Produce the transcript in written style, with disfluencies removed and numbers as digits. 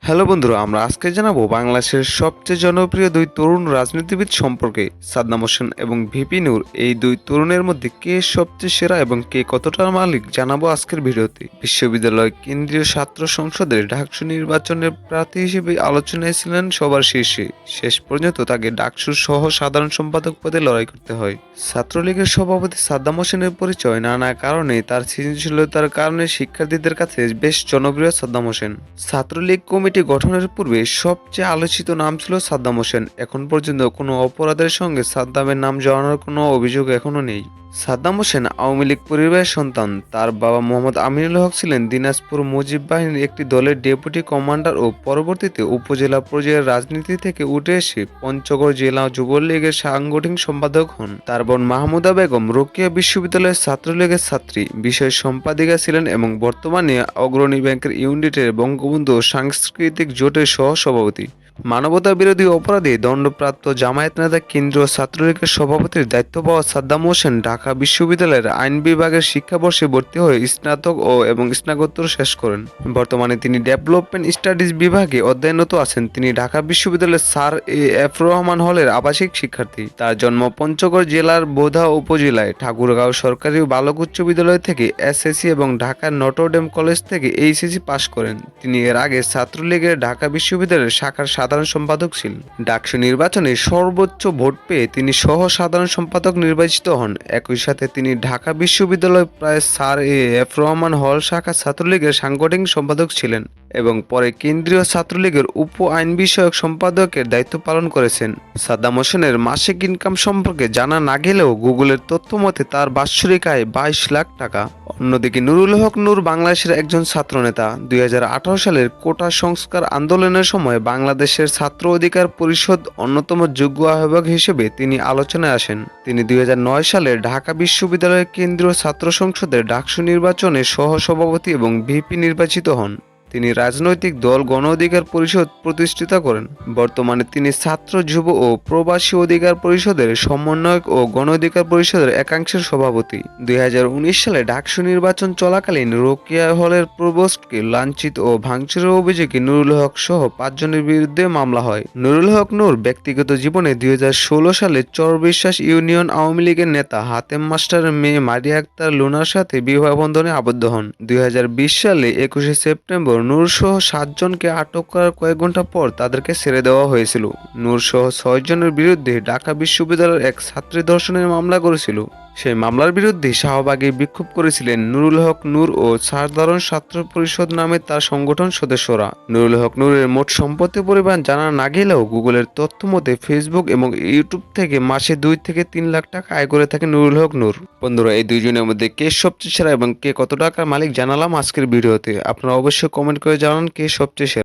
Hello বন্ধুরা, আমরা আজকে জানাবো বাংলাদেশের সবচেয়ে জনপ্রিয় দুই তরুণ রাজনীতিবিদ সম্পর্কে। সাদ্দাম হোসেন এবং ভিপি নূর, এই দুই তরুণের মধ্যে কে সবচেয়ে সেরা এবং কে কতটা মালিক জানাবো আজকের ভিডিওতে। বিশ্ববিদ্যালয় কেন্দ্রীয় ছাত্র সংসদের ডাকসু নির্বাচনের প্রার্থী হিসেবে আলোচনায় ছিলেন সবার শীর্ষে। শেষ পর্যন্ত তাকে ডাকসুর সহ সাধারণ সম্পাদক পদে লড়াই করতে হয়। ছাত্রলীগের সভাপতি সাদ্দাম হোসেনের পরিচয় নানা কারণে, তার সৃজনশীলতার কারণে শিক্ষার্থীদের কাছে বেশ জনপ্রিয় সাদ্দাম হোসেন। ছাত্রলীগ কমিটি গঠনের পূর্বে সবচেয়ে আলোচিত নাম ছিল সাদ্দাম হোসেন। এখন পর্যন্ত কোনো অপরাধের সঙ্গে সাদ্দামের নাম জড়ানোর কোনো অভিযোগ এখনো নেই। সাদ্দাম হোসেন আওয়ামী লীগ পরিবারের সন্তান। তার বাবা মোহাম্মদ আমিনুল হক ছিলেন দিনাজপুর মুজিব বাহিনীর একটি দলের ডেপুটি কমান্ডার ও পরবর্তীতে উপজেলা পর্যায়ের রাজনীতি থেকে উঠে এসে পঞ্চগড় জেলা যুবলীগের সাংগঠনিক সম্পাদক হন। তার বোন মাহমুদা বেগম রোকেয়া বিশ্ববিদ্যালয়ের ছাত্রলীগের ছাত্রী, বিষয় সম্পাদিকা ছিলেন এবং বর্তমানে অগ্রণী ব্যাংকের ইউনিটের বঙ্গবন্ধু সাংস্কৃতিক জোটের সহ-সভাপতি। মানবতা বিরোধী অপরাধে দণ্ডপ্রাপ্ত জামায়াত নেতা কেন্দ্রীয় ছাত্রলীগের সভাপতির দায়িত্ব পাওয়া সাদ্দাম হোসেন ঢাকা বিশ্ববিদ্যালয়ের আইন বিভাগের শিক্ষাবর্ষে ভর্তি হয়ে স্নাতক এবং স্নাতকোত্তর শেষ করেন। বর্তমানে তিনি ডেভেলপমেন্ট স্টাডিজ বিভাগে অধ্যয়নরত আছেন। তিনি ঢাকা বিশ্ববিদ্যালয়ের স্যার এফ রহমান হলের আবাসিক শিক্ষার্থী। তার জন্ম পঞ্চগড় জেলার বোধা উপজেলায় ঠাকুরগাঁও সরকারি বালক উচ্চ বিদ্যালয় থেকে এসএসসি এবং ঢাকার নটরডেম কলেজ থেকে এইচএসসি পাশ করেন। তিনি এর আগে ছাত্রলীগের ঢাকা বিশ্ববিদ্যালয়ের শাখার সাধারণ সম্পাদক ছিলেন। ডাকসু নির্বাচনে সর্বোচ্চ ভোট পেয়ে তিনি সহ সাধারণ সম্পাদক নির্বাচিত হন। একই সাথে তিনি ঢাকা বিশ্ববিদ্যালয় প্রায় স্যার এফ রহমান হল শাখা ছাত্রলীগের সাংগঠনিক সম্পাদক ছিলেন এবং পরে কেন্দ্রীয় ছাত্রলীগের উপ আইন বিষয়ক সম্পাদকের দায়িত্ব পালন করেছেন। সাদ্দাম হোসেনের মাসিক ইনকাম সম্পর্কে জানা না গেলেও গুগলের তথ্য মতে তার বাৎসরিক আয় 22 লাখ টাকা। অন্যদিকে নুরুল হক নূর বাংলাদেশের একজন ছাত্রনেতা। 2018 সালের কোটা সংস্কার আন্দোলনের সময় বাংলাদেশের ছাত্র অধিকার পরিষদ অন্যতম যোগ্য আহ্বায়ক হিসেবে তিনি আলোচনায় আসেন। তিনি 2009 সালে ঢাকা বিশ্ববিদ্যালয়ের কেন্দ্রীয় ছাত্র সংসদের ডাকসু নির্বাচনে সহ-সভাপতি এবং ভিপি নির্বাচিত হন। তিনি রাজনৈতিক দল গণ অধিকার পরিষদ প্রতিষ্ঠিত করেন। বর্তমানে তিনি ছাত্র, যুব ও প্রবাসী অধিকার পরিষদের সমন্বয়ক ও গণ অধিকার পরিষদের একাংশের সভাপতি। 2019 সালে ডাকসু নির্বাচন চলাকালীন রোকেয়া হলের প্রভোস্টকে লাঞ্ছিত ও ভাঙচুরের অভিযোগে নুরুল হক সহ 5 জনের বিরুদ্ধে মামলা হয়। নুরুল হক নূর ব্যক্তিগত জীবনে 2016 সালে চরবিশ্বাস ইউনিয়ন আওয়ামী লীগের নেতা হাতেম মাস্টারের মেয়ে মারিয়া আক্তার লুনার সাথে বিবাহ বন্ধনে আবদ্ধ হন। 2020 সালে 21শে সেপ্টেম্বর নূর সহ 7 জনকে আটক করার কয়েক ঘন্টা পর তাদেরকে ছেড়ে দেওয়া হয়েছিল। নূর সহ 6 জনের বিরুদ্ধে ঢাকা বিশ্ববিদ্যালয়ের এক ছাত্রী ধর্ষণের মামলা করেছিল। সেই মামলার বিরুদ্ধে শাহবাগে বিক্ষোভ করেছিলেন নুরুল হক নূর ও সাধারণ ছাত্র পরিষদ নামে তার সংগঠন সদস্যরা। নুরুল হক নূরের মোট সম্পত্তি পরিমাণ জানা না গেলেও গুগলের তথ্য মতে ফেসবুক এবং ইউটিউব থেকে মাসে 2 থেকে 3 লাখ টাকা আয় করে থাকে নুরুল হক নূর। বন্ধুরা, এই দুইজনের মধ্যে কে সবচেয়ে সেরা এবং কে কত টাকার মালিক জানালাম আজকের ভিডিওতে। আপনারা অবশ্যই কমেন্ট করে জানান কে সবচেয়ে সেরা।